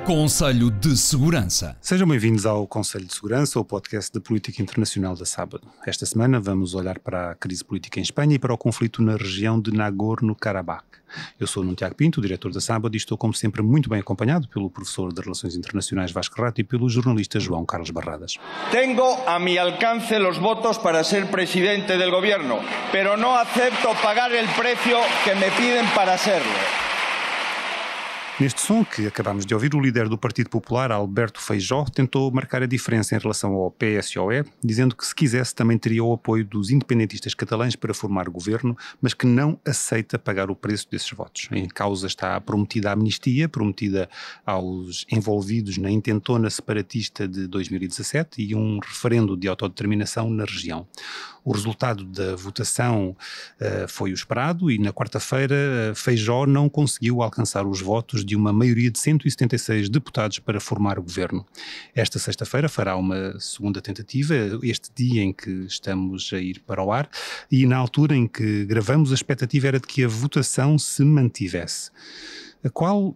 Conselho de Segurança. Sejam bem-vindos ao Conselho de Segurança, o podcast de política internacional da Sábado. Esta semana vamos olhar para a crise política em Espanha e para o conflito na região de Nagorno-Karabakh. Eu sou Nuno Tiago Pinto, o diretor da Sábado, e estou, como sempre, muito bem acompanhado pelo professor de Relações Internacionais Vasco Rato e pelo jornalista João Carlos Barradas. Tengo a mi alcance los votos para ser presidente del gobierno, pero no acepto pagar el precio que me piden para serlo. Neste som que acabámos de ouvir, o líder do Partido Popular, Alberto Feijó, tentou marcar a diferença em relação ao PSOE, dizendo que se quisesse também teria o apoio dos independentistas catalães para formar governo, mas que não aceita pagar o preço desses votos. Em causa está a prometida amnistia, prometida aos envolvidos na intentona separatista de 2017 e um referendo de autodeterminação na região. O resultado da votação foi o esperado e na quarta-feira Feijó não conseguiu alcançar os votos de uma maioria de 176 deputados para formar o governo. Esta sexta-feira fará uma segunda tentativa, este dia em que estamos a ir para o ar, e na altura em que gravamos a expectativa era de que a votação se mantivesse. Qual,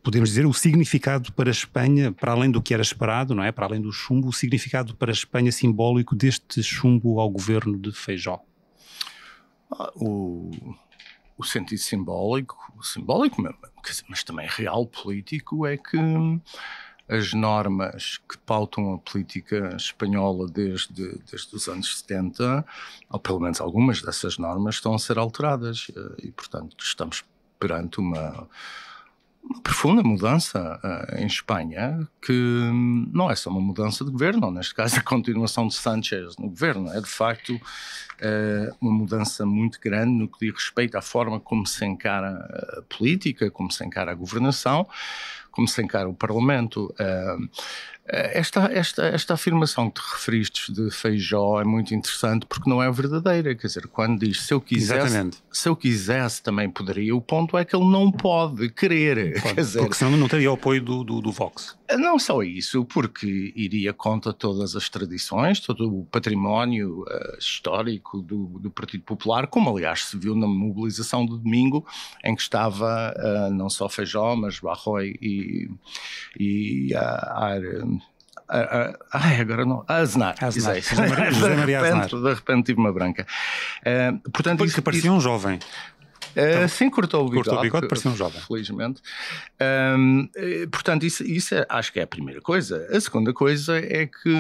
podemos dizer, o significado para a Espanha, para além do que era esperado, não é? Para além do chumbo, o significado para a Espanha simbólico deste chumbo ao governo de Feijó? O sentido simbólico, mas também real político, é que as normas que pautam a política espanhola desde os anos 70, ou pelo menos algumas dessas normas, estão a ser alteradas e, portanto, estamos perante uma profunda mudança em Espanha, que não é só uma mudança de governo, neste caso a continuação de Sánchez no governo, é de facto uma mudança muito grande no que diz respeito à forma como se encara a política, como se encara a governação, como se encara o Parlamento. Esta afirmação que te referiste de Feijó é muito interessante porque não é verdadeira, quer dizer, quando diz se eu quisesse também poderia, o ponto é que ele não pode querer. Pode, quer dizer, porque senão não teria o apoio do Vox. Não só isso, porque iria contra todas as tradições, todo o património histórico do Partido Popular, como aliás se viu na mobilização de domingo, em que estava não só Feijó, mas Rajoy Aznar. José Maria Aznar. De repente tive uma branca. Portanto, porque parecia um jovem. Sim, cortou o bigode, parecia um jovem. Felizmente. Portanto, isso acho que é a primeira coisa. A segunda coisa é que,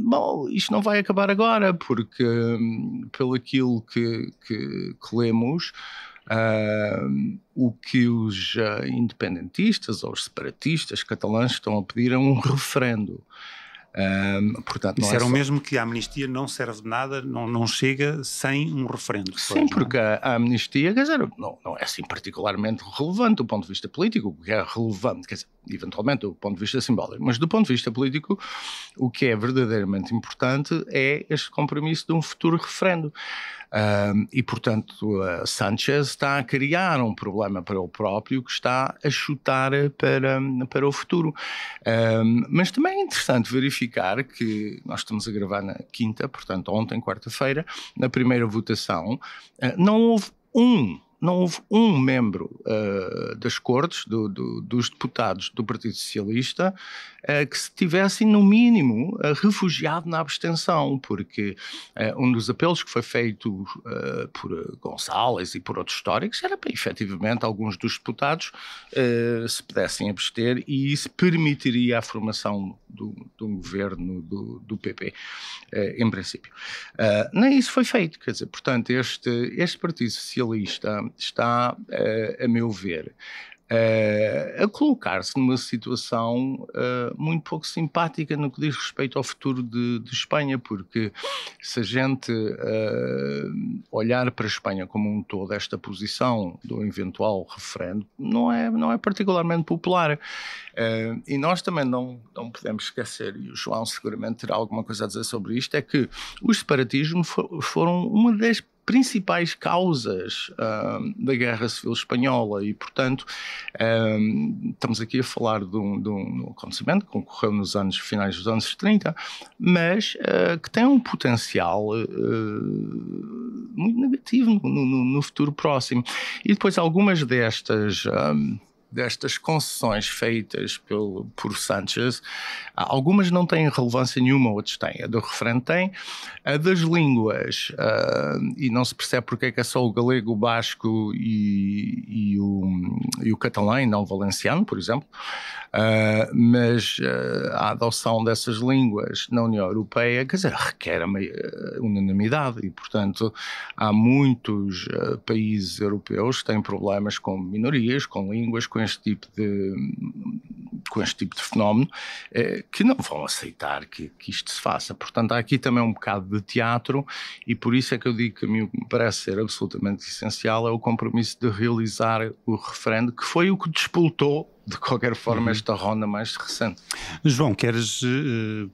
bom, isto não vai acabar agora, porque pelo aquilo que lemos, o que os independentistas ou os separatistas catalães estão a pedir é um referendo. Portanto, disseram mesmo que a amnistia não serve de nada, não chega sem um referendo. Sim, porque a amnistia, quer dizer, não é assim particularmente relevante do ponto de vista político. O que é relevante, quer dizer, eventualmente do ponto de vista simbólico, mas do ponto de vista político, o que é verdadeiramente importante é este compromisso de um futuro referendo. E, portanto, Sánchez está a criar um problema para ele próprio que está a chutar para o futuro. Mas também é interessante verificar que nós estamos a gravar na quinta, portanto, ontem, quarta-feira, na primeira votação, não houve um membro das Cortes, dos deputados do Partido Socialista, que se tivessem, no mínimo, refugiado na abstenção, porque um dos apelos que foi feito por Gonçalves e por outros históricos era para, efetivamente, alguns dos deputados se pudessem abster e isso permitiria a formação de um governo do PP, em princípio. Nem isso foi feito, quer dizer, portanto, este Partido Socialista está, a meu ver, a colocar-se numa situação muito pouco simpática no que diz respeito ao futuro de Espanha, porque se a gente olhar para a Espanha como um todo, esta posição do eventual referendo não é particularmente popular. E nós também não podemos esquecer, e o João seguramente terá alguma coisa a dizer sobre isto, é que os separatismos foram uma das principais causas da Guerra Civil Espanhola e, portanto, estamos aqui a falar de um acontecimento que ocorreu nos finais dos anos 30, mas que tem um potencial muito negativo no futuro próximo. E depois algumas destas destas concessões feitas por Sánchez, algumas não têm relevância nenhuma, outras têm. A do referendo tem, a das línguas, e não se percebe porque é que é só o galego, o basco e o catalão, e não o valenciano, por exemplo. Mas a adoção dessas línguas na União Europeia, quer dizer, requer uma unanimidade e, portanto, há muitos países europeus que têm problemas com minorias, com línguas, com este tipo de fenómeno, que não vão aceitar que isto se faça. Portanto, há aqui também um bocado de teatro e por isso é que eu digo que a mim me parece ser absolutamente essencial é o compromisso de realizar o referendo, que foi o que despoltou de qualquer forma esta ronda mais recente. João, queres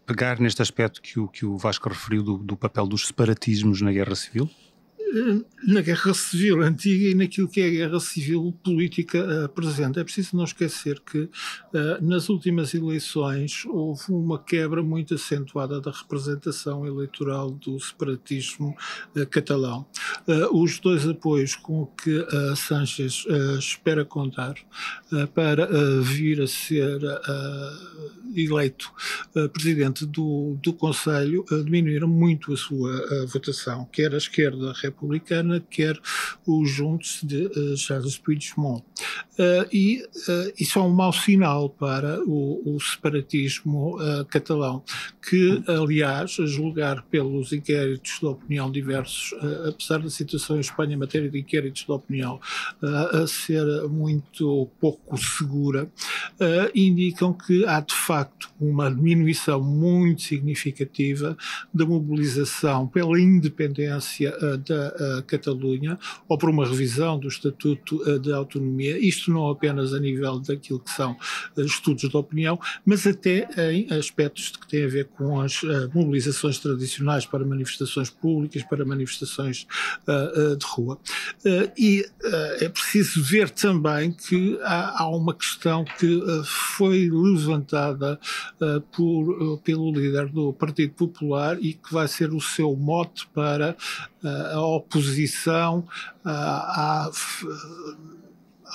pegar neste aspecto que o Vasco referiu do papel dos separatismos na Guerra Civil? Na Guerra Civil antiga e naquilo que é a Guerra Civil política presente. É preciso não esquecer que nas últimas eleições houve uma quebra muito acentuada da representação eleitoral do separatismo catalão. Os dois apoios com que Sánchez espera contar para vir a ser eleito presidente do Conselho diminuíram muito a sua votação, quer a esquerda republicana, quer os juntos de Charles Puigdemont. E isso é um mau sinal para o separatismo catalão, que, aliás, a julgar pelos inquéritos de opinião diversos, apesar da situação em Espanha em matéria de inquéritos de opinião a ser muito pouco segura, indicam que há de facto uma diminuição muito significativa da mobilização pela independência da Catalunha ou por uma revisão do Estatuto de Autonomia, isto não apenas a nível daquilo que são estudos de opinião, mas até em aspectos que têm a ver com as mobilizações tradicionais para manifestações públicas, para manifestações de rua. E é preciso ver também que há uma questão que foi levantada pelo líder do Partido Popular e que vai ser o seu mote para a oposição a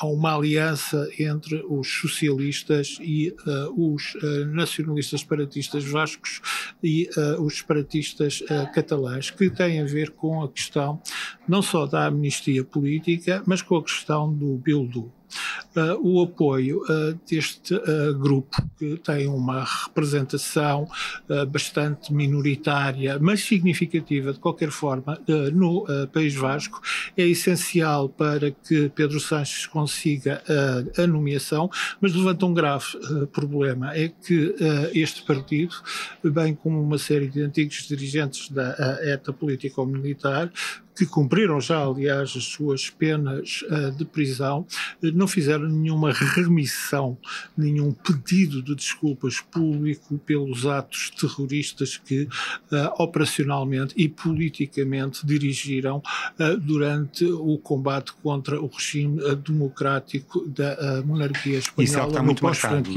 uma aliança entre os socialistas e os nacionalistas separatistas vascos e os separatistas catalães, que tem a ver com a questão não só da amnistia política, mas com a questão do Bildu. O apoio deste grupo, que tem uma representação bastante minoritária, mas significativa de qualquer forma no País Vasco, é essencial para que Pedro Sánchez consiga a nomeação, mas levanta um grave problema, é que este partido, bem como uma série de antigos dirigentes da ETA político-militar, que cumpriram já, aliás, as suas penas de prisão, não fizeram nenhuma remissão, nenhum pedido de desculpas público pelos atos terroristas que operacionalmente e politicamente dirigiram durante o combate contra o regime democrático da monarquia espanhola. Isso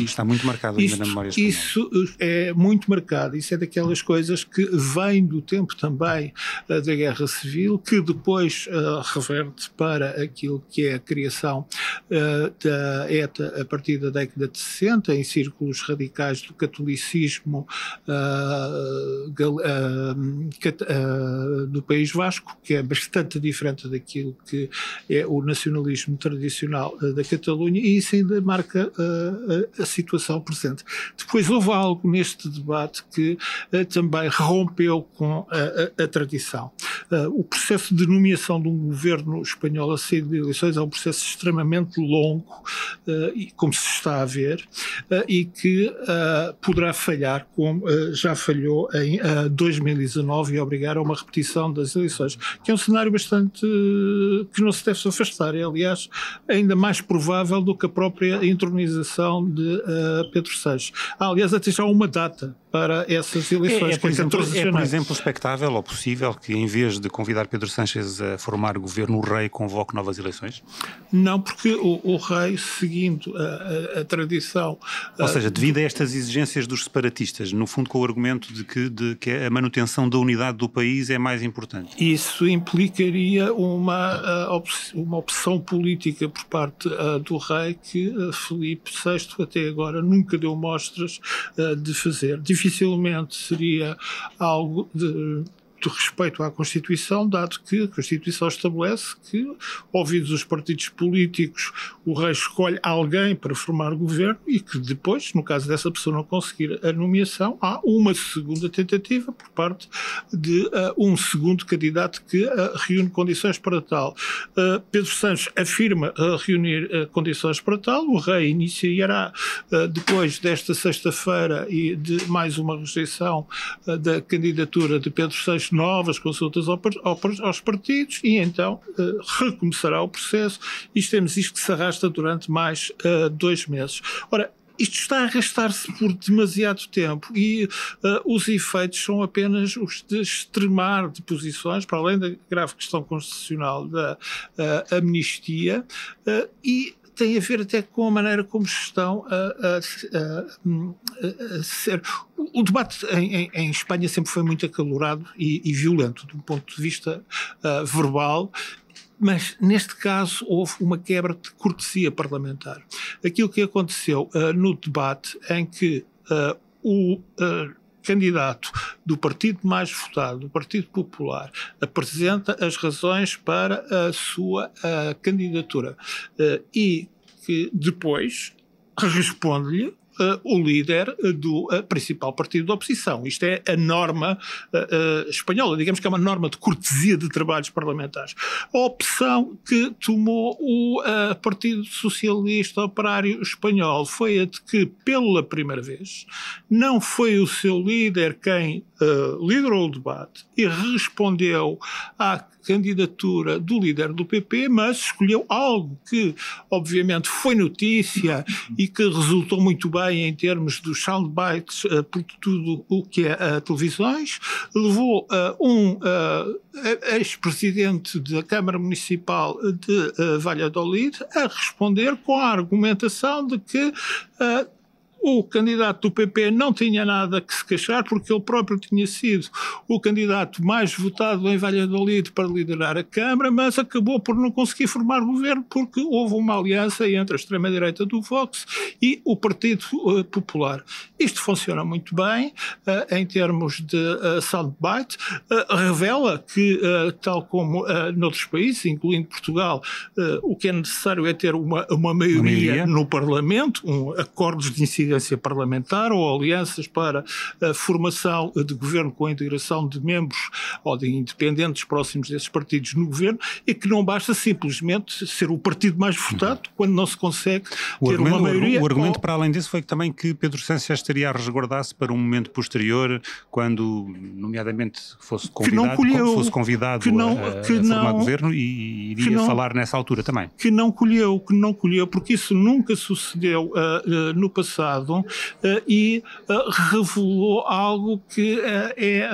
está muito marcado ainda na memória espanhola. Isso é muito marcado, isso é daquelas coisas que vêm do tempo também da Guerra Civil, que depois reverte para aquilo que é a criação da ETA a partir da década de 60, em círculos radicais do catolicismo do País Vasco, que é bastante diferente daquilo que é o nacionalismo tradicional da Catalunha, e isso ainda marca a situação presente. Depois houve algo neste debate que também rompeu com a tradição. O processo de nomeação de um governo espanhol a sair de eleições é um processo extremamente longo, como se está a ver, e que poderá falhar, como já falhou em 2019 e obrigar a uma repetição das eleições, que é um cenário bastante que não se deve se afastar. É, aliás, ainda mais provável do que a própria entronização de Pedro Sánchez. Há, aliás, até já uma data para essas eleições. Por exemplo, expectável ou possível que, em vez de convidar Pedro Sánchez a formar governo, o rei convoque novas eleições? Não, porque o rei, seguindo a tradição... Ou seja, devido a estas exigências dos separatistas, no fundo com o argumento de que a manutenção da unidade do país é mais importante. Isso implicaria uma opção política por parte do rei que Filipe VI até agora nunca deu mostras de fazer. Dificilmente seria algo de respeito à Constituição, dado que a Constituição estabelece que, ouvidos os partidos políticos, o rei escolhe alguém para formar governo e que depois, no caso dessa pessoa não conseguir a nomeação, há uma segunda tentativa por parte de um segundo candidato que reúne condições para tal. Pedro Sanches afirma reunir condições para tal, o rei iniciará depois desta sexta-feira e de mais uma rejeição da candidatura de Pedro Sanches novas consultas aos partidos e então recomeçará o processo e temos isto que se arrasta durante mais 2 meses. Ora, isto está a arrastar-se por demasiado tempo e os efeitos são apenas os de extremar de posições, para além da grave questão constitucional da amnistia e tem a ver até com a maneira como estão a ser. O debate em Espanha sempre foi muito acalorado e violento, do ponto de vista verbal, mas neste caso houve uma quebra de cortesia parlamentar. Aquilo que aconteceu no debate em que o candidato do partido mais votado, do Partido Popular, apresenta as razões para a sua candidatura e que depois responde-lhe o líder do principal partido da oposição. Isto é a norma espanhola, digamos que é uma norma de cortesia de trabalhos parlamentares. A opção que tomou o Partido Socialista Operário Espanhol foi a de que, pela primeira vez, não foi o seu líder quem liderou o debate e respondeu à candidatura do líder do PP, mas escolheu algo que, obviamente, foi notícia e que resultou muito bem em termos dos soundbites por tudo o que é televisões, levou um ex-presidente da Câmara Municipal de Valladolid a responder com a argumentação de que o candidato do PP não tinha nada que se queixar porque ele próprio tinha sido o candidato mais votado em Valladolid para liderar a Câmara, mas acabou por não conseguir formar governo porque houve uma aliança entre a extrema-direita do Vox e o Partido Popular. Isto funciona muito bem em termos de soundbite, revela que, tal como noutros países, incluindo Portugal, o que é necessário é ter uma maioria no Parlamento, acordos de incidência parlamentar ou alianças para a formação de governo com a integração de membros ou de independentes próximos desses partidos no governo e que não basta simplesmente ser o partido mais votado quando não se consegue ter uma maioria. O argumento para além disso foi também que Pedro Sánchez estaria a resguardar-se para um momento posterior quando, nomeadamente, fosse convidado a formar governo e iria falar nessa altura também. Que não colheu, porque isso nunca sucedeu no passado e revelou algo que é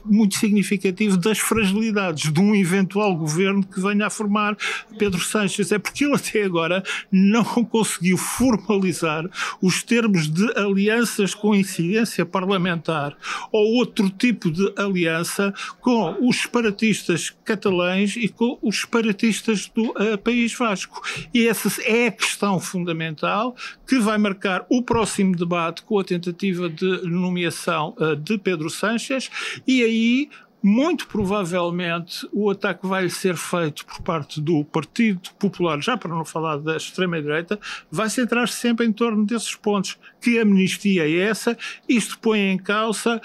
muito significativo das fragilidades de um eventual governo que venha a formar Pedro Sánchez. É porque ele até agora não conseguiu formalizar os termos de alianças com incidência parlamentar ou outro tipo de aliança com os separatistas catalães e com os separatistas do País Vasco. E essa é a questão fundamental que vai marcar o próximo debate com a tentativa de nomeação de Pedro Sánchez e aí, muito provavelmente, o ataque vai ser feito por parte do Partido Popular, já para não falar da extrema-direita, vai centrar-se sempre em torno desses pontos. Que amnistia é essa? Isto põe em causa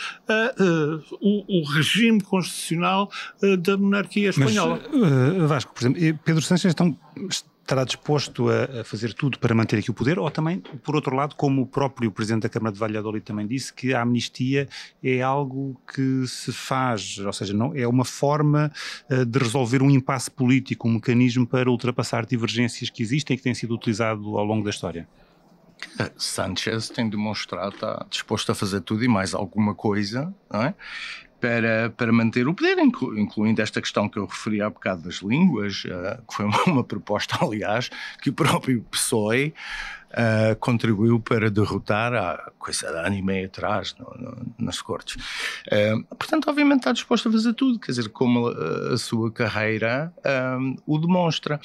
o regime constitucional da monarquia espanhola. Mas, Vasco, por exemplo, Pedro Sánchez estará disposto a fazer tudo para manter aqui o poder ou também, por outro lado, como o próprio Presidente da Câmara de Valladolid também disse, que a amnistia é algo que se faz, ou seja, não, é uma forma de resolver um impasse político, um mecanismo para ultrapassar divergências que existem e que têm sido utilizado ao longo da história? Sánchez tem demonstrado, está disposto a fazer tudo e mais alguma coisa, não é? Para manter o poder, incluindo esta questão que eu referi há bocado das línguas, que foi uma proposta, aliás, que o próprio PSOE contribuiu para derrotar há coisa de ano e meio atrás nas Cortes. Portanto, obviamente está disposto a fazer tudo, quer dizer, como a sua carreira o demonstra.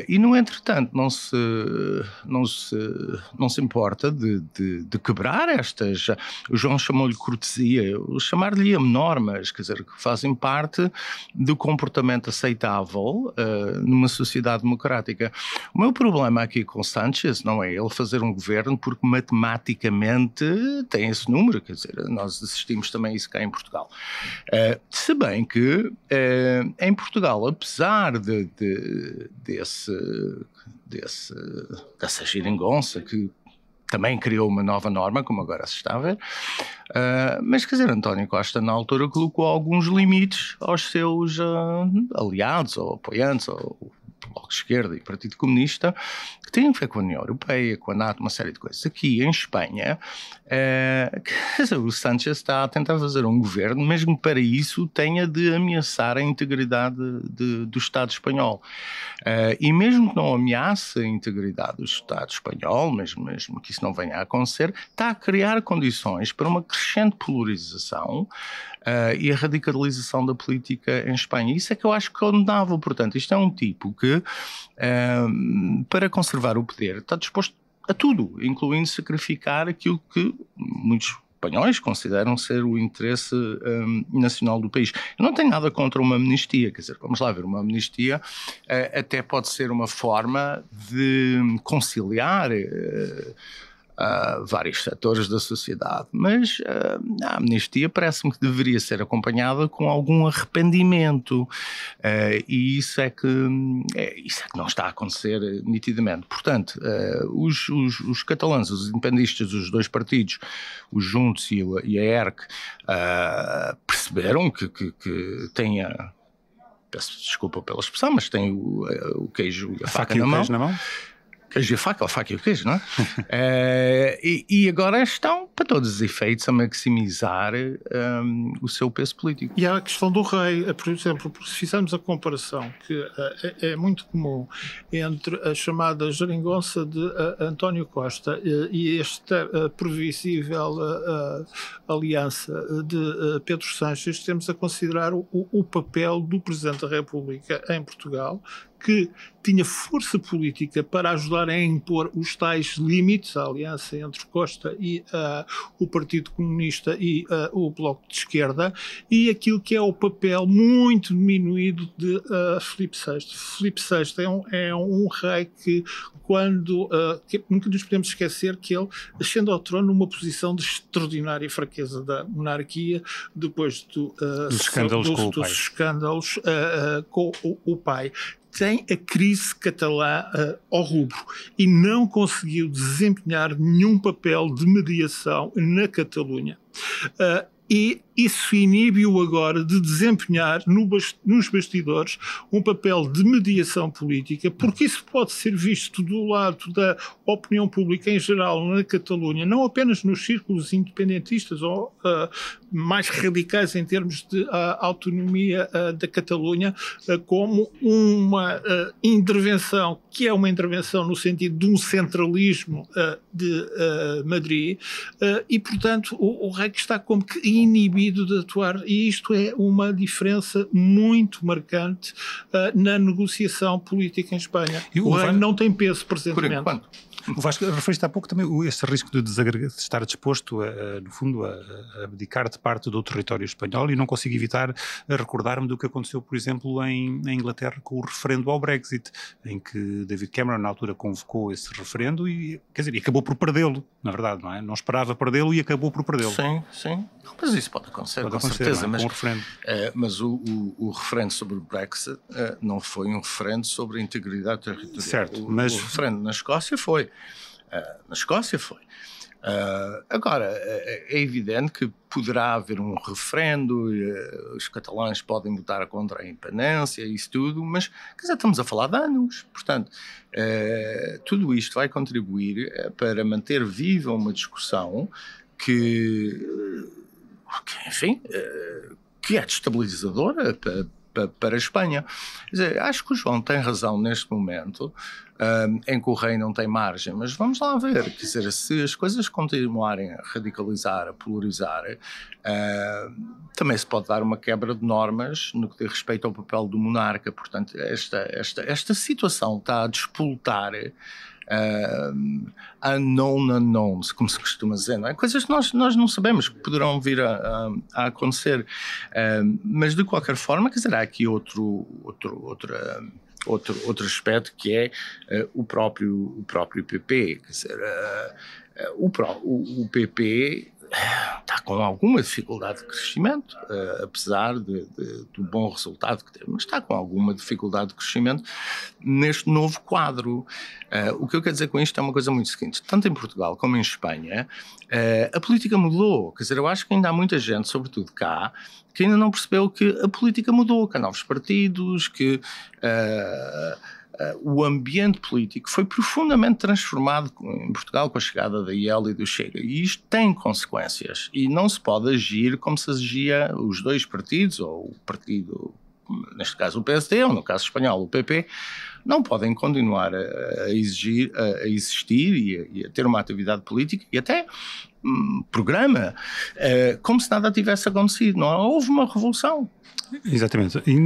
E, no entretanto, não se importa de quebrar estas... O João chamou-lhe cortesia, eu chamar-lhe normas, quer dizer, que fazem parte do comportamento aceitável numa sociedade democrática. O meu problema aqui com Sánchez não é ele fazer um governo porque matematicamente tem esse número, quer dizer, nós assistimos também a isso cá em Portugal. Se bem que em Portugal, apesar dessa geringonça que também criou uma nova norma, como agora se está a ver, mas quer dizer, António Costa na altura colocou alguns limites aos seus aliados ou apoiantes, ou Bloco de Esquerda e Partido Comunista, que têm a ver com a União Europeia, com a NATO, uma série de coisas. Aqui em Espanha, quer dizer, o Sánchez está a tentar fazer um governo, mesmo para isso tenha de ameaçar a integridade do Estado espanhol. E mesmo que não ameace a integridade do Estado espanhol, mesmo que isso não venha a acontecer, está a criar condições para uma crescente polarização e a radicalização da política em Espanha. Isso é que eu acho condenável. Portanto, isto é um tipo que, para conservar o poder, está disposto a tudo, incluindo sacrificar aquilo que muitos espanhóis consideram ser o interesse nacional do país. Eu não tenho nada contra uma amnistia, quer dizer, vamos lá ver, uma amnistia até pode ser uma forma de conciliar vários setores da sociedade, mas a amnistia parece-me que deveria ser acompanhada com algum arrependimento, e isso é que não está a acontecer nitidamente. Portanto, os catalães, os independentistas, os dois partidos, os Junts e a ERC, perceberam que têm peço desculpa pela expressão, mas tem o queijo e a faca na mão. Queijo e a faca e o queijo, não é? E agora estão, para todos os efeitos, a maximizar o seu peso político. E há a questão do rei, por exemplo, se fizermos a comparação, que é muito comum, entre a chamada geringonça de António Costa e esta previsível aliança de Pedro Sánchez, temos a considerar o papel do Presidente da República em Portugal, que tinha força política para ajudar a impor os tais limites, a aliança entre Costa e o Partido Comunista e o Bloco de Esquerda, e aquilo que é o papel muito diminuído de Filipe VI. Filipe VI é um rei que, nunca nos podemos esquecer que ele ascende ao trono numa posição de extraordinária fraqueza da monarquia, depois dos escândalos com o pai. Tem a crise catalã ao rubro e não conseguiu desempenhar nenhum papel de mediação na Catalunha. E isso inibe-o agora de desempenhar nos bastidores um papel de mediação política, porque isso pode ser visto do lado da opinião pública em geral na Catalunha, não apenas nos círculos independentistas ou mais radicais em termos de autonomia da Catalunha, como uma intervenção, que é uma intervenção no sentido de um centralismo de Madrid, e portanto o rei que está como que inibido de atuar, e isto é uma diferença muito marcante na negociação política em Espanha. E o rei não tem peso presentemente. Por enquanto. O Vasco, referiste há pouco também esse risco de estar disposto, no fundo, a abdicar de parte do território espanhol, e não consigo evitar recordar-me do que aconteceu, por exemplo, em Inglaterra com o referendo ao Brexit, em que David Cameron na altura convocou esse referendo e, quer dizer, acabou por perdê-lo, na verdade, não é? Não esperava perdê-lo e acabou por perdê-lo. Sim. Mas isso pode acontecer, com certeza. Não é? Com o referendo. Mas o referendo sobre o Brexit não foi um referendo sobre a integridade territorial. Certo, o referendo na Escócia foi. Na Escócia foi. Agora, é evidente que poderá haver um referendo, os catalães podem votar contra a independência, isso tudo, mas quer dizer, estamos a falar de anos. Portanto, tudo isto vai contribuir para manter viva uma discussão que enfim, que é destabilizadora para a Espanha. Quer dizer, acho que o João tem razão neste momento, em que o rei não tem margem, mas vamos lá ver, quer dizer, se as coisas continuarem a radicalizar, a polarizar, também se pode dar uma quebra de normas no que diz respeito ao papel do monarca. Portanto, esta situação está a despoltar unknown unknowns, como se costuma dizer, não é? Coisas que nós não sabemos que poderão vir a acontecer, mas de qualquer forma, quer dizer, há aqui outro aspecto que é o próprio PP, quer dizer, o PP está com alguma dificuldade de crescimento, apesar do bom resultado que teve, mas está com alguma dificuldade de crescimento neste novo quadro. O que eu quero dizer com isto é uma coisa muito seguinte: tanto em Portugal como em Espanha, a política mudou. Quer dizer, eu acho que ainda há muita gente, sobretudo cá, que ainda não percebeu que a política mudou, que há novos partidos, que o ambiente político foi profundamente transformado em Portugal com a chegada da IEL e do Chega, e isto tem consequências, e não se pode agir como se agia os dois partidos, ou o partido, neste caso o PSD, ou no caso espanhol o PP, não podem continuar a existir e a ter uma atividade política e até programa, como se nada tivesse acontecido. Não houve uma revolução. Exatamente. E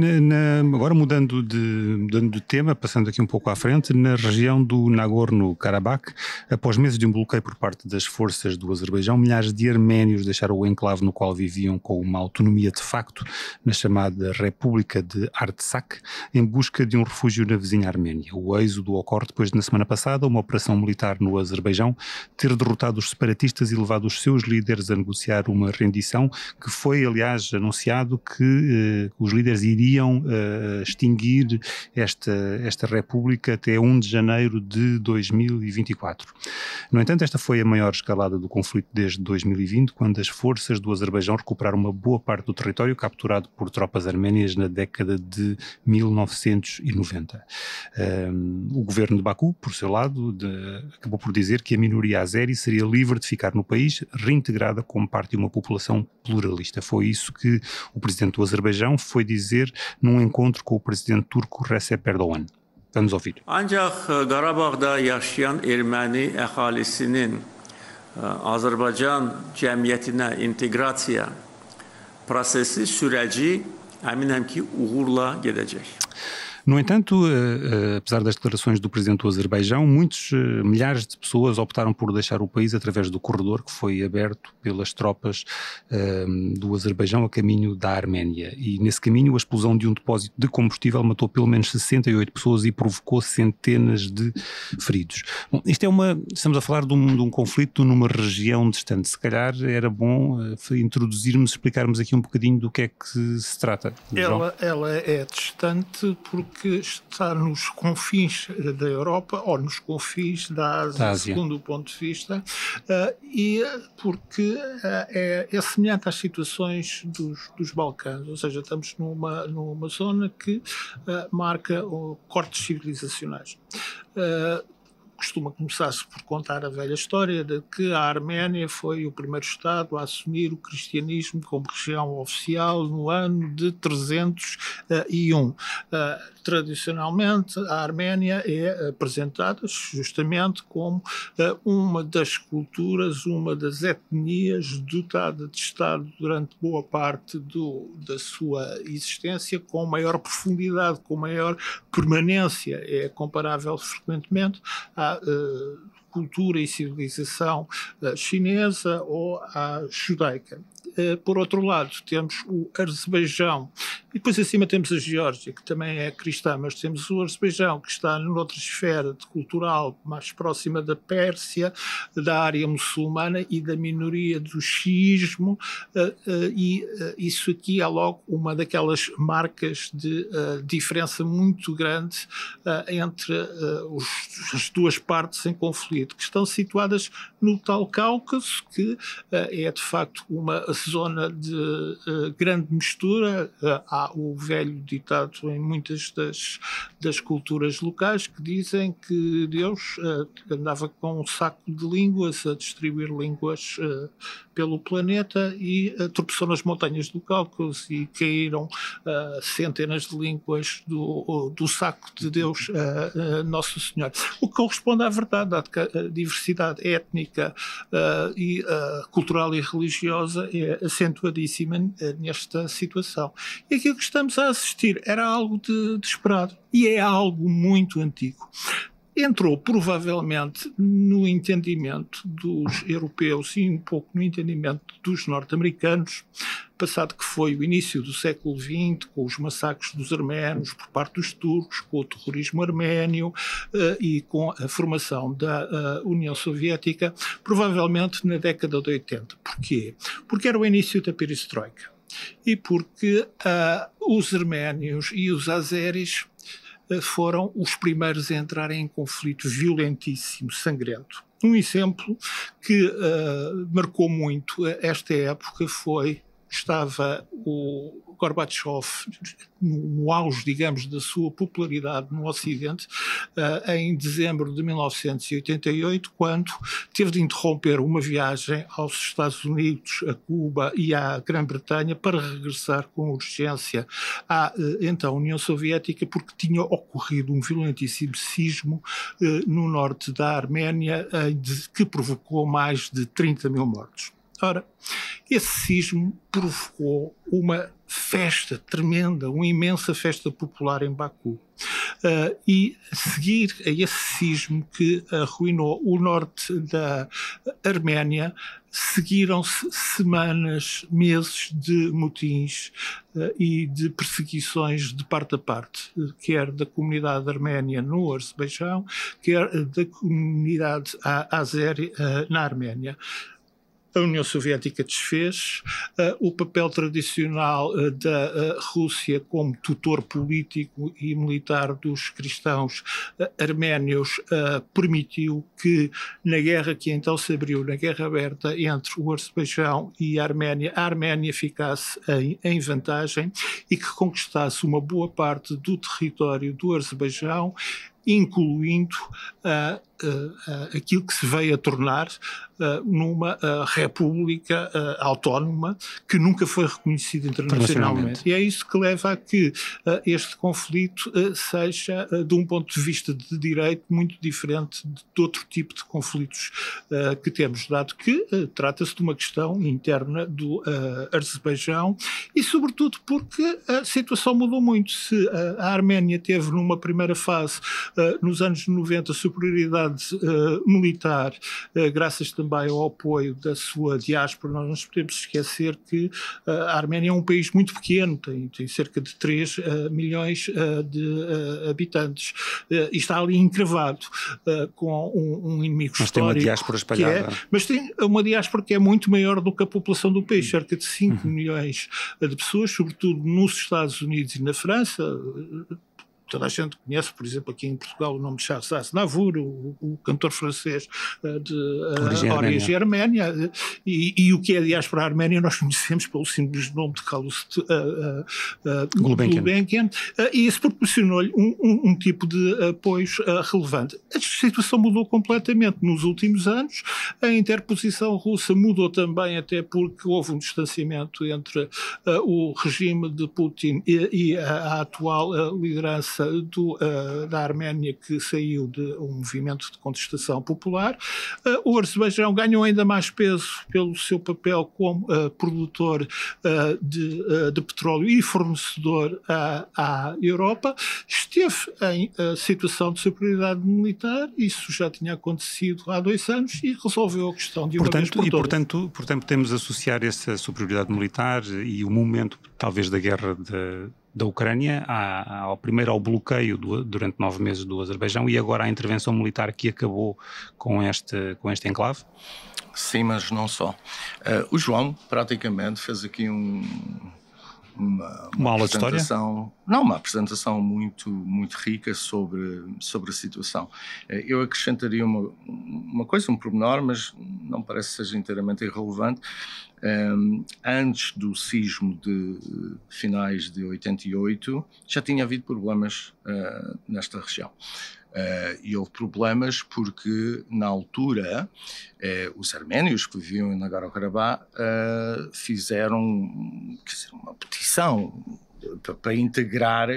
agora mudando de tema, passando aqui um pouco à frente, na região do Nagorno-Karabakh, após meses de um bloqueio por parte das forças do Azerbaijão, milhares de arménios deixaram o enclave no qual viviam com uma autonomia de facto na chamada República de Artsakh, em busca de um refúgio na vizinha Arménia. O êxodo ocorre depois de, na semana passada, uma operação militar no Azerbaijão ter derrotado os separatistas e levado os seus líderes a negociar uma rendição, que foi, aliás, anunciado que os líderes iriam extinguir esta república até 1 de janeiro de 2024. No entanto, esta foi a maior escalada do conflito desde 2020, quando as forças do Azerbaijão recuperaram uma boa parte do território capturado por tropas arménias na década de 1990. O governo de Baku, por seu lado, acabou por dizer que a minoria azeri seria livre de ficar no país, reintegrada como parte de uma população pluralista. Foi isso que o presidente do Azerbaijão foi dizer num encontro com o presidente turco Recep Erdoğan. Vamos ouvir. Ancak Qarabağda yaşayan Erməni əhalisinin Azərbaycan cəmiyyətinə inteqrasiya prosesi, süreci əminəm ki uğurla gedəcək. No entanto, apesar das declarações do presidente do Azerbaijão, milhares de pessoas optaram por deixar o país através do corredor que foi aberto pelas tropas do Azerbaijão a caminho da Arménia. E nesse caminho a explosão de um depósito de combustível matou pelo menos 68 pessoas e provocou centenas de feridos. Bom, estamos a falar de um conflito numa região distante. Se calhar era bom introduzirmos, explicarmos aqui um bocadinho do que é que se trata. Ela é distante porque está nos confins da Europa ou nos confins da Ásia. Segundo o ponto de vista, e porque é semelhante às situações dos Balcãs, ou seja, estamos numa zona que marca cortes civilizacionais. Costuma começar-se por contar a velha história de que a Arménia foi o primeiro Estado a assumir o cristianismo como religião oficial no ano de 301. Tradicionalmente, a Arménia é apresentada justamente como uma das culturas, uma das etnias dotada de Estado durante boa parte da sua existência, com maior profundidade, com maior permanência. É comparável frequentemente à cultura e civilização chinesa ou à judaica. Por outro lado, temos o Azerbaijão, e depois acima temos a Geórgia, que também é cristã, mas temos o Azerbaijão, que está noutra esfera cultural mais próxima da Pérsia, da área muçulmana e da minoria do xiismo, e isso aqui é logo uma daquelas marcas de diferença muito grande entre as duas partes em conflito. conflito, que estão situadas no tal Cáucaso, que é de facto uma zona de grande mistura. Há o velho ditado em muitas das culturas locais que dizem que Deus andava com um saco de línguas a distribuir línguas pelo planeta e tropeçou nas montanhas do Cáucaso e caíram centenas de línguas do saco de Deus, Nosso Senhor. O que corresponde à verdade, a diversidade étnica e cultural e religiosa é acentuadíssima nesta situação. E aquilo que estamos a assistir era algo de esperado e é algo muito antigo. Entrou provavelmente no entendimento dos europeus e um pouco no entendimento dos norte-americanos, passado que foi o início do século XX, com os massacres dos arménios por parte dos turcos, com o terrorismo arménio e com a formação da União Soviética, provavelmente na década de 80. Porquê? Porque era o início da perestroika e porque os arménios e os azeris foram os primeiros a entrarem em conflito violentíssimo, sangrento. Um exemplo que marcou muito esta época estava o Gorbachev no auge, digamos, da sua popularidade no Ocidente, em dezembro de 1988, quando teve de interromper uma viagem aos Estados Unidos, a Cuba e à Grã-Bretanha para regressar com urgência à então União Soviética, porque tinha ocorrido um violentíssimo sismo no norte da Arménia, que provocou mais de 30 mil mortos. Ora, esse sismo provocou uma festa tremenda, uma imensa festa popular em Baku. E a seguir a esse sismo que arruinou o norte da Arménia, seguiram-se semanas, meses de motins e de perseguições de parte a parte, quer da comunidade arménia no Azerbaijão, quer da comunidade azeri na Arménia. A União Soviética desfez, o papel tradicional da Rússia como tutor político e militar dos cristãos arménios permitiu que na guerra que então se abriu, na guerra aberta entre o Azerbaijão e a Arménia ficasse em vantagem e que conquistasse uma boa parte do território do Azerbaijão, incluindo aquilo que se veio a tornar numa república autónoma que nunca foi reconhecida internacionalmente. E é isso que leva a que este conflito seja, de um ponto de vista de direito, muito diferente de outro tipo de conflitos que temos, dado que trata-se de uma questão interna do Azerbaijão e, sobretudo, porque a situação mudou muito. Se a Arménia teve, numa primeira fase, nos anos 90, superioridade militar, graças também ao apoio da sua diáspora, nós não podemos esquecer que a Arménia é um país muito pequeno, tem cerca de 3 milhões de habitantes e está ali encravado com um inimigo mas histórico. Tem uma diáspora espalhada. Mas tem uma diáspora que é muito maior do que a população do país, cerca de 5 milhões de pessoas, sobretudo nos Estados Unidos e na França. Toda a gente conhece, por exemplo, aqui em Portugal, o nome de Charles Aznavour, o cantor francês de origem arménia, e o que é, aliás, para a Arménia, nós conhecemos pelo simples nome de Calouste Gulbenkian, e isso proporcionou-lhe um tipo de apoios relevante. A situação mudou completamente nos últimos anos, a interposição russa mudou também, até porque houve um distanciamento entre o regime de Putin e a atual liderança da Arménia, que saiu de um movimento de contestação popular. O Azerbaijão ganhou ainda mais peso pelo seu papel como produtor de petróleo e fornecedor à Europa. Esteve em situação de superioridade militar, isso já tinha acontecido há 2 anos e resolveu a questão de uma vez por todas. Portanto, podemos associar essa superioridade militar e o momento, talvez, da guerra da Ucrânia, primeiro ao bloqueio durante 9 meses do Azerbaijão e agora à intervenção militar que acabou com este enclave? Sim, mas não só. O João praticamente fez aqui uma aula de história? Não, uma apresentação muito rica sobre a situação. Eu acrescentaria uma coisa, um pormenor, mas não parece que seja inteiramente irrelevante. Antes do sismo de finais de 88, já tinha havido problemas nesta região. E houve problemas porque, na altura, os arménios que viviam em Nagorno-Karabakh fizeram uma petição para integrar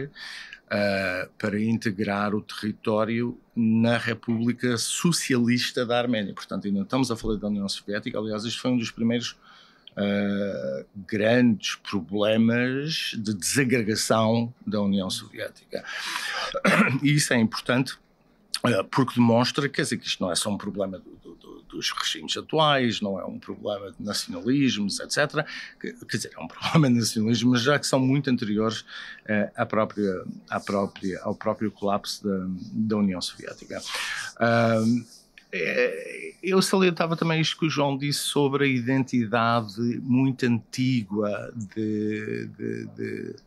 o território na República Socialista da Arménia. Portanto, ainda estamos a falar da União Soviética. Aliás, isto foi um dos primeiros grandes problemas de desagregação da União Soviética. E isso é importante porque demonstra, quer dizer, que isto não é só um problema dos regimes atuais, não é um problema de nacionalismos, etc. Quer dizer, é um problema de nacionalismo, mas já que são muito anteriores ao próprio colapso da União Soviética. Eu salientava também isto que o João disse sobre a identidade muito antiga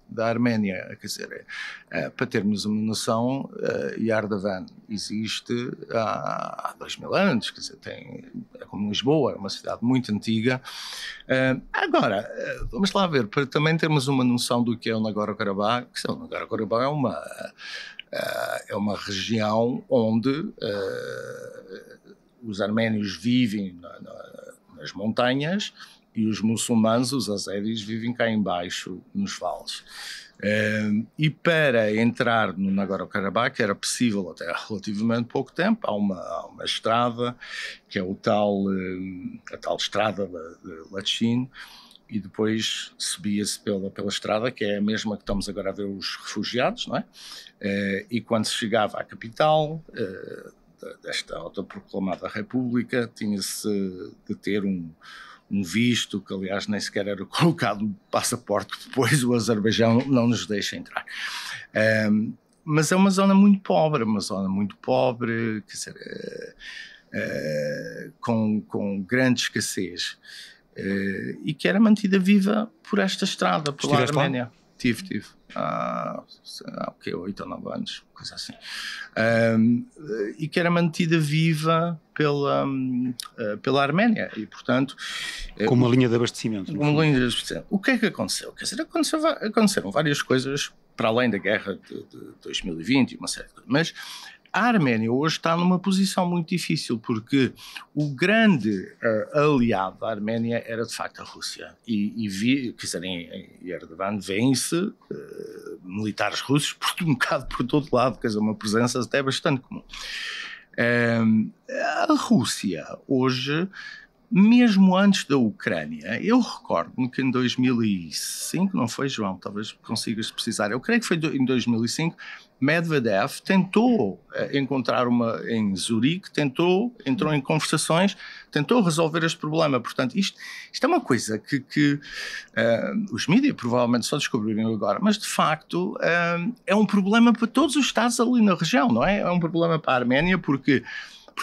da Arménia. Quer dizer, para termos uma noção, Yerevan existe há 2000 anos, quer dizer, é como Lisboa, é uma cidade muito antiga. Agora, vamos lá ver, para também termos uma noção do que é o Nagorno-Karabakh. O Nagorno-Karabakh é uma região onde os arménios vivem nas montanhas e os muçulmanos, os azeris, vivem cá embaixo nos vales. E para entrar no Nagorno-Karabakh era possível até há relativamente pouco tempo. Há uma estrada que é a tal estrada de Lachin, e depois subia-se pela estrada, que é a mesma que estamos agora a ver os refugiados, não é? E quando se chegava à capital desta autoproclamada República, tinha-se de ter um visto, que aliás nem sequer era colocado no passaporte, que depois o Azerbaijão não nos deixa entrar. Mas é uma zona muito pobre, quer dizer, com grande escassez. E que era mantida viva por esta estrada, pela Arménia. Tive. Há 8 ou 9 anos, coisa assim. E que era mantida viva pela Arménia. E, portanto... Como uma linha de abastecimento. O que é que aconteceu? Quer dizer, aconteceram várias coisas, para além da guerra de 2020 e uma série de coisas. Mas a Arménia hoje está numa posição muito difícil, porque o grande aliado da Arménia era de facto a Rússia. Quer dizer, em Yerevan vêm-se militares russos um bocado por todo lado, quer dizer, uma presença até bastante comum. A Rússia hoje, mesmo antes da Ucrânia, eu recordo-me que em 2005, não foi, João? Talvez consigas precisar. Eu creio que foi em 2005, Medvedev tentou encontrar em Zurique, entrou em conversações, tentou resolver este problema. Portanto, isto é uma coisa que os mídias provavelmente só descobriram agora, mas de facto é um problema para todos os Estados ali na região, não é? É um problema para a Arménia, porque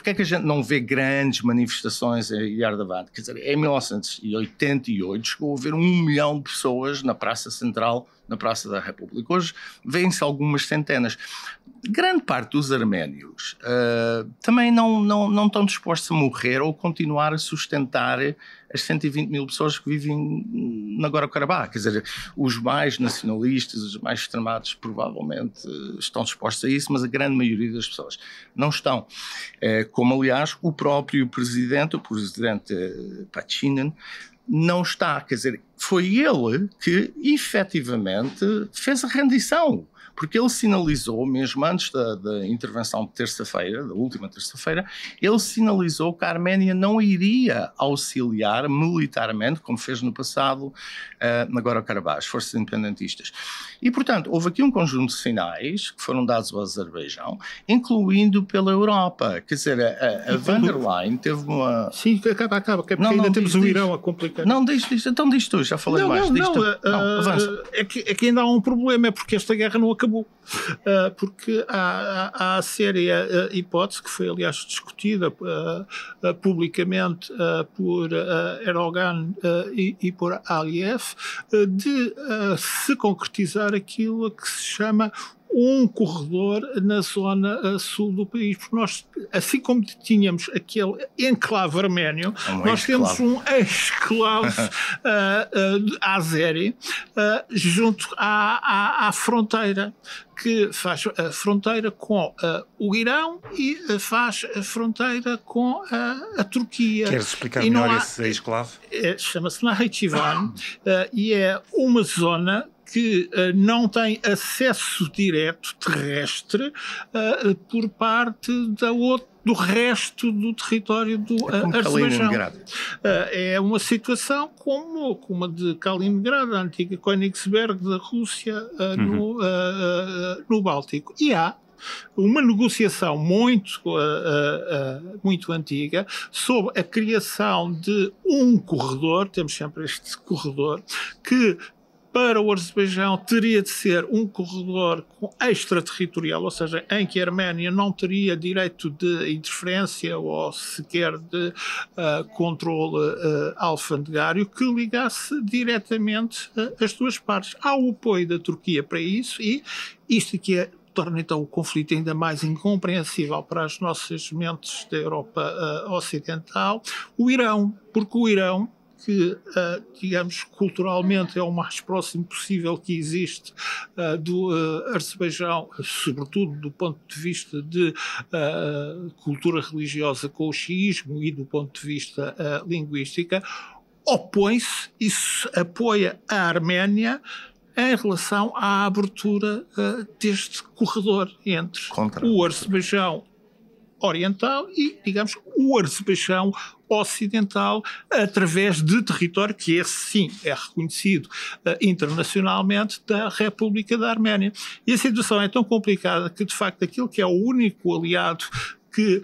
é que a gente não vê grandes manifestações em Yerevan? Quer dizer, em 1988 chegou a haver 1 milhão de pessoas na Praça Central, na Praça da República. Hoje vêem-se algumas centenas. Grande parte dos arménios também não estão dispostos a morrer ou continuar a sustentar as 120 mil pessoas que vivem na Nagorno-Karabakh. Quer dizer, os mais nacionalistas, os mais extremados, provavelmente estão dispostos a isso, mas a grande maioria das pessoas não estão. Como, aliás, o próprio presidente, o presidente Pachinian, não está. Quer dizer, foi ele que efetivamente fez a rendição, porque ele sinalizou, mesmo antes da intervenção de terça-feira, da última terça-feira, ele sinalizou que a Arménia não iria auxiliar militarmente, como fez no passado, Nagorno-Karabakh, as forças independentistas. E, portanto, houve aqui um conjunto de sinais que foram dados ao Azerbaijão, incluindo pela Europa. Quer dizer, a van der Leyen teve uma... Sim, acaba, porque ainda temos o Irão a complicar. Não, diz tu, já falei mais. Avança. É que ainda há um problema, é porque esta guerra não acabou. acabou. Porque há a séria hipótese, que foi aliás discutida publicamente por Erdogan e por Aliyev, de se concretizar aquilo que se chama um corredor na zona sul do país, porque nós, assim como tínhamos aquele enclave arménio, nós temos um exclave azeri junto à fronteira, que faz a fronteira com o Irão e faz a fronteira com a Turquia. Queres explicar melhor esse exclave? Chama-se Nakhchivan e é uma zona que não tem acesso direto terrestre por parte do resto do território do Azerbaijão. É uma situação como a de Kaliningrado, a antiga Königsberg da Rússia, no Báltico. E há uma negociação muito antiga sobre a criação de um corredor, temos sempre este corredor, que para o Azerbaijão teria de ser um corredor extraterritorial, ou seja, em que a Arménia não teria direito de interferência ou sequer de controle alfandegário, que ligasse diretamente as duas partes. Há o apoio da Turquia para isso, e isto aqui torna então o conflito ainda mais incompreensível para as nossas mentes da Europa Ocidental, o Irão, porque o Irão, que, digamos, culturalmente é o mais próximo possível que existe do Azerbaijão, sobretudo do ponto de vista de cultura religiosa com o xiismo e do ponto de vista linguística, opõe-se e apoia a Arménia em relação à abertura deste corredor entre o Azerbaijão oriental e, digamos, o Azerbaijão ocidental, através de território que esse sim é reconhecido internacionalmente, da República da Arménia. E a situação é tão complicada que, de facto, aquilo que é o único aliado que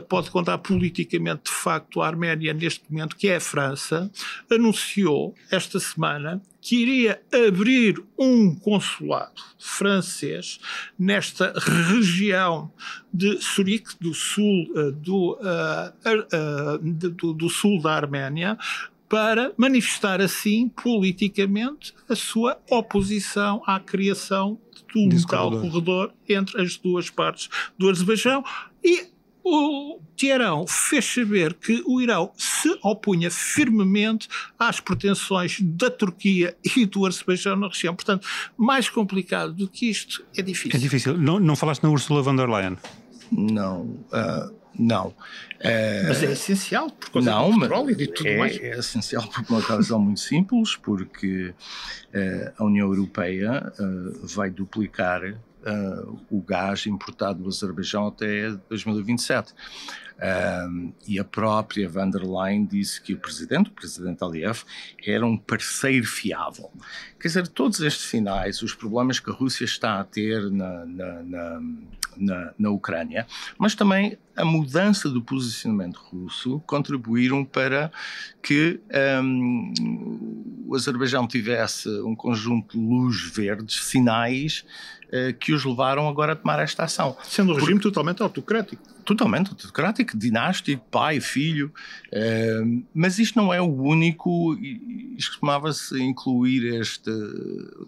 pode contar politicamente, de facto, a Arménia neste momento, que é a França, anunciou esta semana que iria abrir um consulado francês nesta região de Surik, do sul do sul da Arménia, para manifestar assim politicamente a sua oposição à criação de um tal corredor entre as duas partes do Azerbaijão. E o Teherão fez saber que o Irão se opunha firmemente às pretensões da Turquia e do Azerbaijão na região. Portanto, mais complicado do que isto é difícil. É difícil. Não falaste na Ursula von der Leyen? Não. Mas é essencial por causa do petróleo e de tudo mais. É essencial por uma razão muito simples, porque a União Europeia vai duplicar o gás importado do Azerbaijão até 2027. E a própria von der Leyen disse que o presidente Aliyev, era um parceiro fiável. Quer dizer, todos estes sinais, os problemas que a Rússia está a ter na Ucrânia, mas também a mudança do posicionamento russo, contribuíram para que o Azerbaijão tivesse um conjunto de luz verdes, sinais que os levaram agora a tomar esta ação. Sendo um regime totalmente autocrático. Totalmente autocrático, dinástico, pai, filho, mas isto não é o único. Isto costumava-se incluir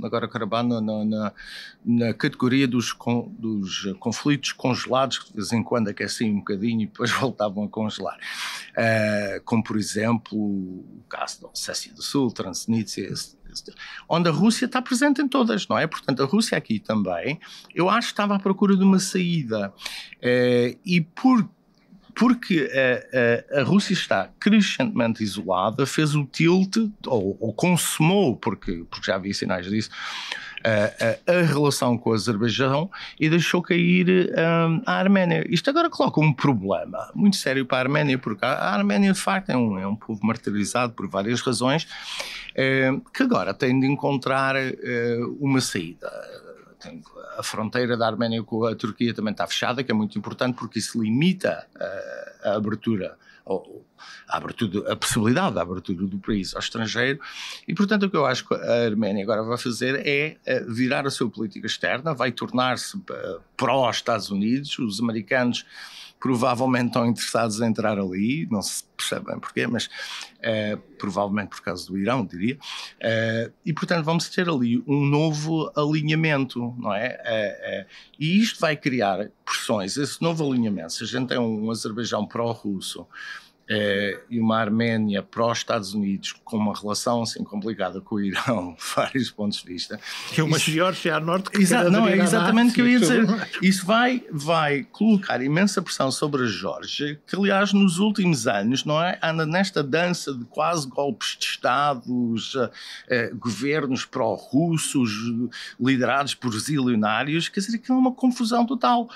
agora na categoria dos conflitos congelados, que de vez em quando aqueciam um bocadinho e depois voltavam a congelar, como por exemplo o caso da Ossétia do Sul, Transnistria, onde a Rússia está presente em todas, não é? Portanto, a Rússia aqui também, eu acho que estava à procura de uma saída, e porque a Rússia está crescentemente isolada, fez o tilt, ou consumou, porque já havia sinais disso, a relação com o Azerbaijão, e deixou cair a Arménia. Isto agora coloca um problema muito sério para a Arménia, porque a Arménia de facto é um povo martirizado por várias razões, que agora tem de encontrar uma saída. A fronteira da Arménia com a Turquia também está fechada, que é muito importante porque isso limita a abertura a possibilidade da abertura do país ao estrangeiro, e portanto o que eu acho que a Arménia agora vai fazer é virar a sua política externa, vai tornar-se pró-Estados Unidos. Os americanos provavelmente estão interessados em entrar ali, não se percebe bem porquê, mas provavelmente por causa do Irão, diria, e portanto vamos ter ali um novo alinhamento, não é? E isto vai criar pressões, esse novo alinhamento. Se a gente tem um Azerbaijão pró-russo e uma Arménia pró-Estados Unidos, com uma relação assim complicada com o Irão, vários pontos de vista. E uma Geórgia a norte que não, é exatamente o que eu ia dizer. Isso vai colocar imensa pressão sobre a Geórgia, que aliás nos últimos anos, não é, anda nesta dança de quase golpes de Estados, governos pró-russos, liderados por zilionários, quer dizer, que é uma confusão total.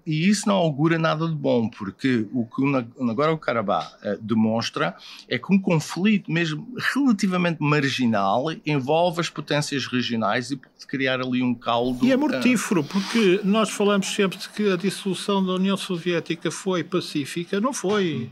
E isso não augura nada de bom, porque o que agora o Karabakh demonstra é que um conflito mesmo relativamente marginal envolve as potências regionais e pode criar ali um caldo. E é mortífero, porque nós falamos sempre de que a dissolução da União Soviética foi pacífica. Não foi.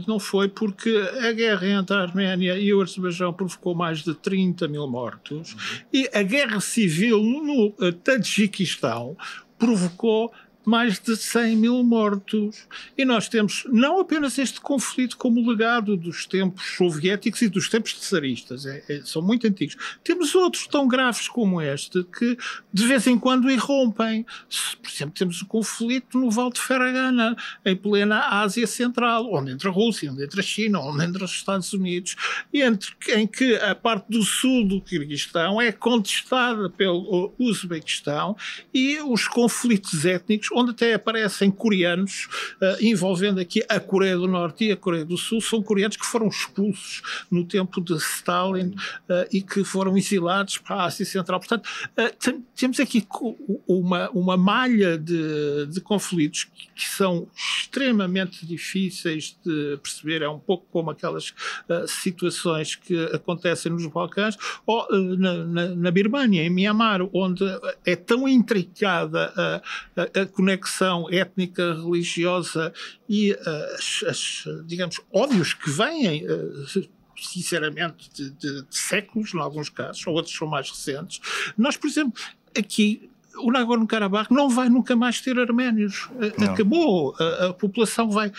Não foi, porque a guerra entre a Arménia e o Azerbaijão provocou mais de 30 mil mortos, e a guerra civil no Tajiquistão provocou mais de 100 mil mortos. E nós temos não apenas este conflito como legado dos tempos soviéticos e dos tempos czaristas, são muito antigos. Temos outros tão graves como este que de vez em quando irrompem. Por exemplo, temos o conflito no Val de Fergana, em plena Ásia Central, onde entra a Rússia, onde entra a China, onde entra os Estados Unidos, e em que a parte do sul do Quirguistão é contestada pelo Uzbequistão, e os conflitos étnicos, onde até aparecem coreanos, envolvendo aqui a Coreia do Norte e a Coreia do Sul, são coreanos que foram expulsos no tempo de Stalin e que foram exilados para a Ásia Central. Portanto, temos aqui uma malha de conflitos que são extremamente difíceis de perceber. É um pouco como aquelas situações que acontecem nos Balcãs ou na Birmânia, em Mianmar, onde é tão intricada a conexão étnica, religiosa e digamos, ódios que vêm sinceramente de séculos, em alguns casos, ou outros são mais recentes. Nós, por exemplo, aqui o Nagorno-Karabakh não vai nunca mais ter arménios. Acabou. A população vai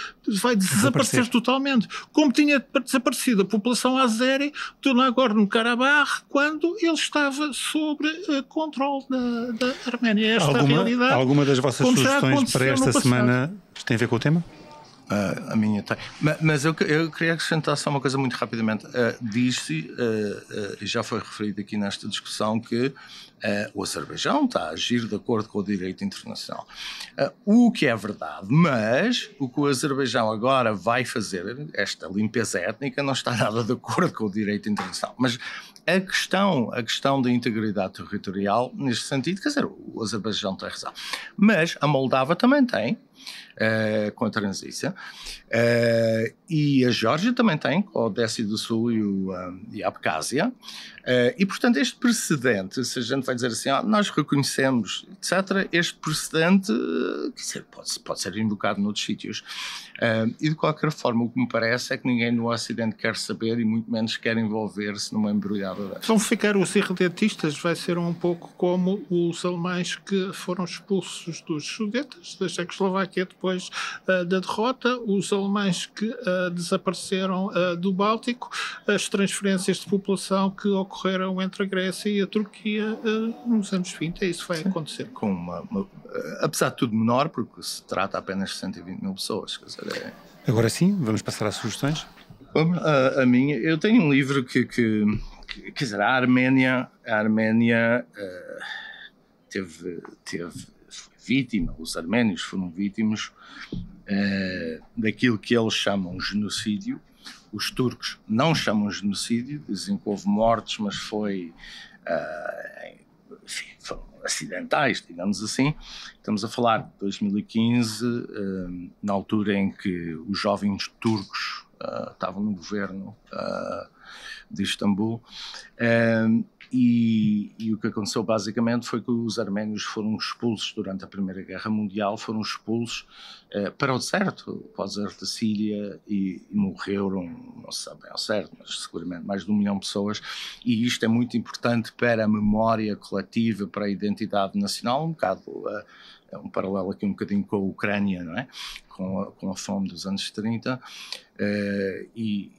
desaparecer totalmente. Como tinha desaparecido a população azeri do Nagorno-Karabakh quando ele estava sob controle da Arménia. Esta realidade. Alguma das vossas sugestões para esta semana tem a ver com o tema? A minha tem. Mas eu queria acrescentar só uma coisa muito rapidamente. Diz-se, já foi referido aqui nesta discussão, que o Azerbaijão está a agir de acordo com o direito internacional. O que é verdade, mas o que o Azerbaijão agora vai fazer, esta limpeza étnica, não está nada de acordo com o direito internacional. Mas a questão da integridade territorial, neste sentido, quer dizer, o Azerbaijão tem razão. Mas a Moldávia também tem, com a Transnistria, e a Geórgia também tem, com o Odésia do Sul e a Abcásia, e portanto este precedente, se a gente vai dizer assim, nós reconhecemos, etc., este precedente, quer dizer, pode ser invocado noutros sítios, e de qualquer forma o que me parece é que ninguém no Ocidente quer saber e muito menos quer envolver-se numa embrulhada desta. Vão ficar os irredentistas, vai ser um pouco como os alemães que foram expulsos dos Sudetas, da Checoslováquia depois da derrota, os alemães que desapareceram do Báltico, as transferências de população que ocorreram entre a Grécia e a Turquia nos anos 20, isso vai acontecer. Com apesar de tudo menor, porque se trata apenas de 120 mil pessoas. Quer dizer, Agora sim, vamos passar às sugestões. A minha, eu tenho um livro que quer dizer, a Arménia teve vítima, os arménios foram vítimas daquilo que eles chamam genocídio. Os turcos não chamam genocídio, dizem que houve mortes, mas foram acidentais, digamos assim. Estamos a falar de 2015, na altura em que os jovens turcos estavam no governo de Istambul. E o que aconteceu basicamente foi que os arménios foram expulsos durante a Primeira Guerra Mundial, foram expulsos para o deserto da Síria e morreram, não se sabe bem ao certo, mas seguramente mais de 1 milhão de pessoas, e isto é muito importante para a memória coletiva, para a identidade nacional, um bocado, é um paralelo aqui um bocadinho com a Ucrânia, não é? Com a fome dos anos 30, e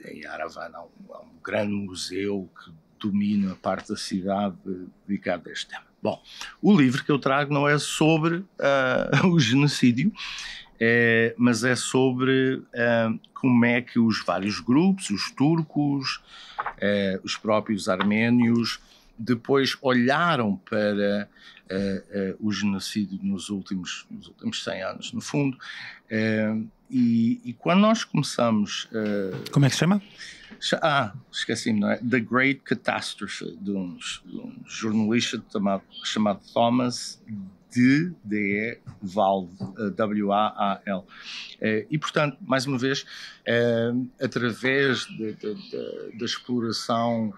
em Yerevan há um grande museu que domina a parte da cidade dedicada a este tema. Bom, o livro que eu trago não é sobre o genocídio, mas é sobre como é que os vários grupos, os turcos, os próprios arménios, depois olharam para o genocídio nos últimos 100 anos, no fundo. E quando nós começamos... Como é que se chama? Esqueci-me, não é? The Great Catastrophe, de um jornalista chamado Thomas D.E. Wahl, W-A-A-L. E, portanto, mais uma vez, através da exploração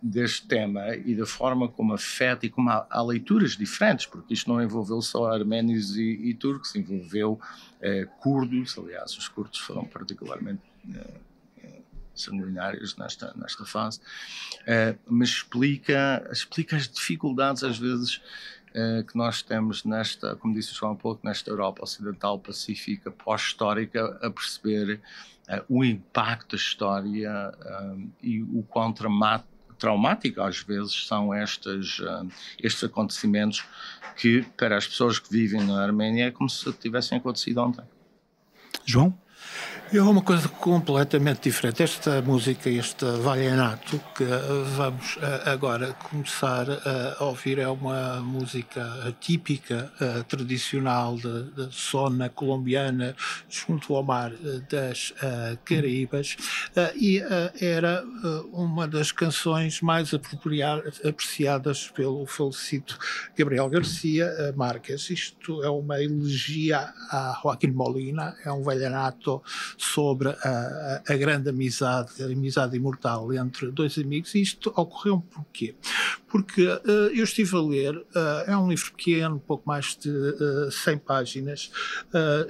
deste tema e da forma como afeta e como há leituras diferentes, porque isto não envolveu só arménios e turcos, envolveu curdos. Aliás, os curdos foram particularmente sanguinários nesta fase, mas explica as dificuldades às vezes que nós temos nesta, como disse o João há pouco, nesta Europa ocidental pacífica pós-histórica, a perceber o impacto da história e o quão traumático às vezes são estes acontecimentos que para as pessoas que vivem na Arménia é como se tivessem acontecido ontem. João? É uma coisa completamente diferente. Esta música, este vallenato que vamos agora começar a ouvir é uma música típica, tradicional da zona colombiana junto ao mar das Caraíbas, e era uma das canções mais apreciadas pelo falecido Gabriel García Márquez. Isto é uma elegia a Joaquim Molina, é um vallenato sobre a grande amizade, a amizade imortal entre dois amigos. E isto ocorreu porquê? Porque eu estive a ler, é um livro pequeno, pouco mais de 100 páginas,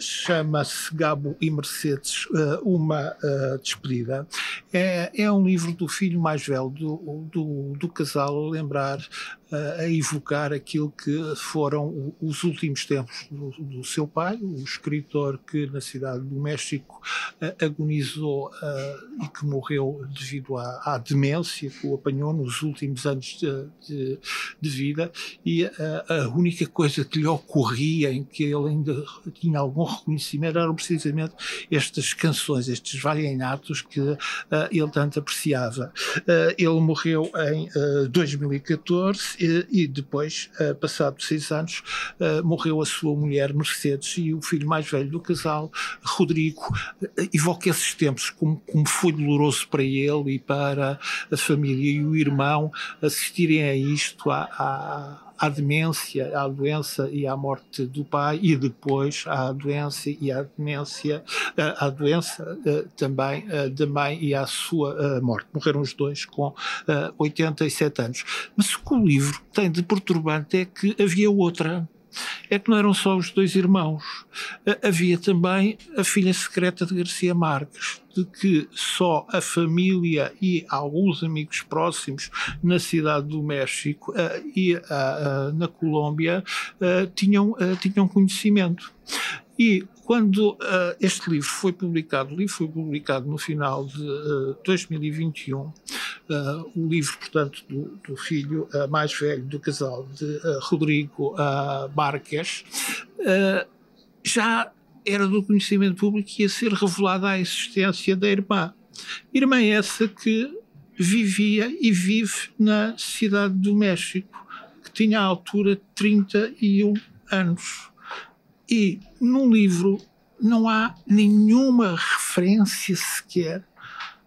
chama-se Gabo e Mercedes, uma despedida. É um livro do filho mais velho do casal, a lembrar, a evocar aquilo que foram os últimos tempos do seu pai, o escritor que na cidade do México agonizou e que morreu devido à demência que o apanhou nos últimos anos de vida, e a única coisa que lhe ocorria, em que ele ainda tinha algum reconhecimento, eram precisamente estas canções, estes vallenatos que ele tanto apreciava. Ele morreu em 2014 e depois, passado 6 anos, morreu a sua mulher Mercedes, e o filho mais velho do casal, Rodrigo, evoca esses tempos como foi doloroso para ele e para a família e o irmão assistirem a isto, à demência, à doença e à morte do pai, e depois à doença e à demência, à doença também da mãe e à sua morte. Morreram os dois com 87 anos. Mas o que o livro tem de perturbante é que havia outra. É que não eram só os dois irmãos, havia também a filha secreta de García Márquez, de que só a família e alguns amigos próximos na cidade do México e na Colômbia tinham conhecimento. E quando este livro foi publicado, no final de 2021, o livro, portanto, do filho mais velho do casal, de Rodrigo Márquez, já era do conhecimento público que ia ser revelada a existência da irmã. Irmã essa que vivia e vive na cidade do México, que tinha à altura de 31 anos. E no livro não há nenhuma referência sequer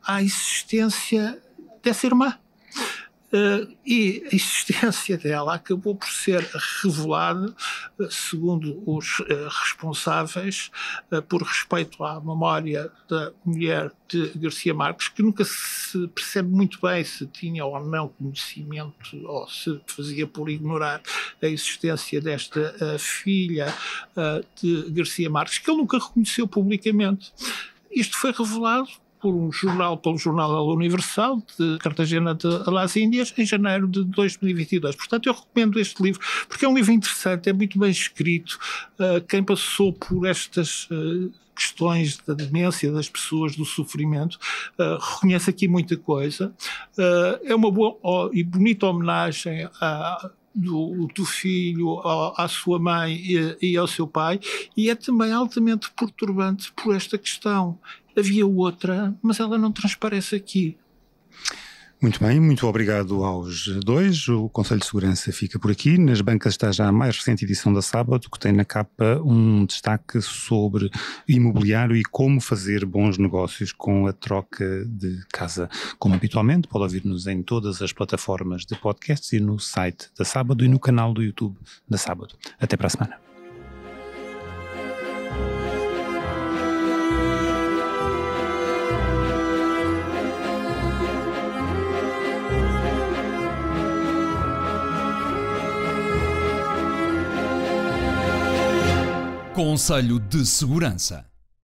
à existência dessa irmã. E a existência dela acabou por ser revelada, segundo os responsáveis, por respeito à memória da mulher de Garcia Marques, que nunca se percebe muito bem se tinha ou não conhecimento ou se fazia por ignorar a existência desta filha de Garcia Marques, que ele nunca reconheceu publicamente. Isto foi revelado pelo jornal da Universal de Cartagena de las Índias em janeiro de 2022. Portanto, eu recomendo este livro porque é um livro interessante, é muito bem escrito. Quem passou por estas questões da demência das pessoas, do sofrimento, reconhece aqui muita coisa. É uma boa e bonita homenagem do filho à sua mãe e ao seu pai, e é também altamente perturbante por esta questão. Havia outra, mas ela não transparece aqui. Muito bem, muito obrigado aos dois. O Conselho de Segurança fica por aqui. Nas bancas está já a mais recente edição da Sábado, que tem na capa um destaque sobre imobiliário e como fazer bons negócios com a troca de casa. Como habitualmente, pode ouvir-nos em todas as plataformas de podcasts e no site da Sábado e no canal do YouTube da Sábado. Até para a semana. Conselho de Segurança.